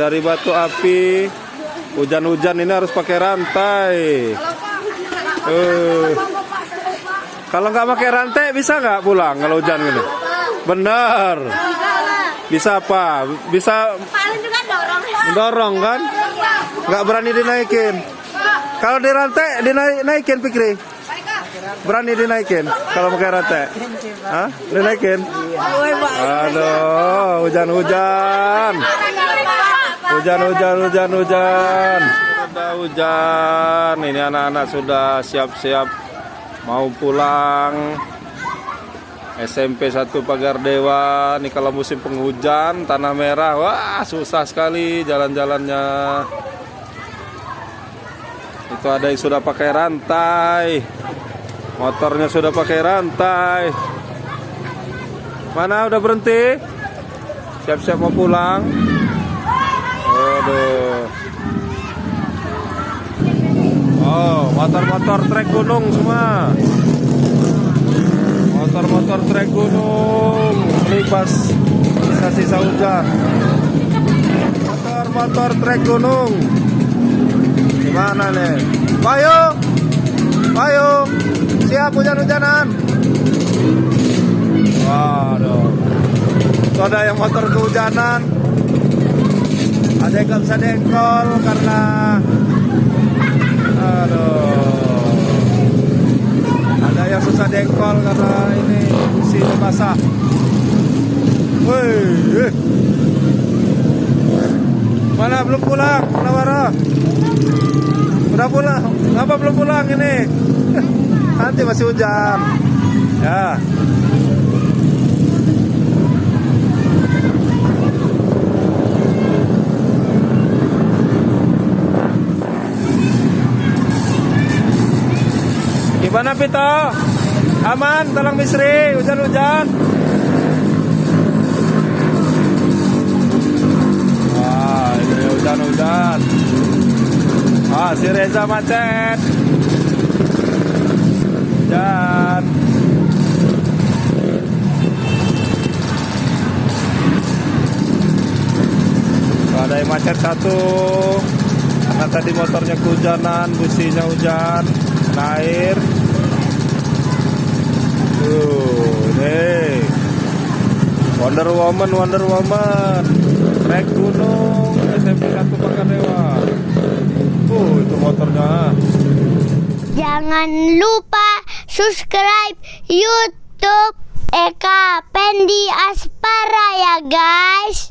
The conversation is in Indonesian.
dari batu api. Hujan-hujan ini harus pakai rantai. Kalau nggak pakai rantai bisa nggak pulang kalau hujan gini? Bener. Bisa apa? Bisa mendorong kan? Nggak berani dinaikin. Kalau di rantai dinaikin Fikri. Berani dinaikin kalau pakai rantai? Hah? Dinaikin? Aduh, hujan-hujan. Hujan. Sudah hujan. Ini anak-anak sudah siap-siap mau pulang. SMP 1 Pagar Dewa. Ini kalau musim penghujan, tanah merah, wah susah sekali jalan-jalannya. Itu ada yang sudah pakai rantai. Motornya sudah pakai rantai. Mana udah berhenti? Siap-siap mau pulang. Aduh. Oh, motor-motor trek gunung semua. Motor-motor trek gunung melibas sisa-sisa hujan. Motor-motor trek gunung. Gimana nih? Ayo, siap hujan-hujanan. Waduh. Itu ada yang motor kehujanan. Ada yang gak bisa dengkol karena ada yang susah dengkol karena ini businya basah. Wih. Mana belum pulang, Nawara? Udah pulang? Kenapa belum pulang ini? Nanti masih hujan. Ya. Gimana Pito? Aman, tolong Misri, hujan-hujan. Wah, ini hujan-hujan. Ah, si Reza macet. Hujan. Ada yang macet satu. Karena tadi motornya kehujanan, businya hujan, kena air. Nih Wonder Woman trek gunung SMP 1 Pagar Dewa. Itu motornya. Jangan lupa subscribe YouTube Eka Pendi Aspara ya guys.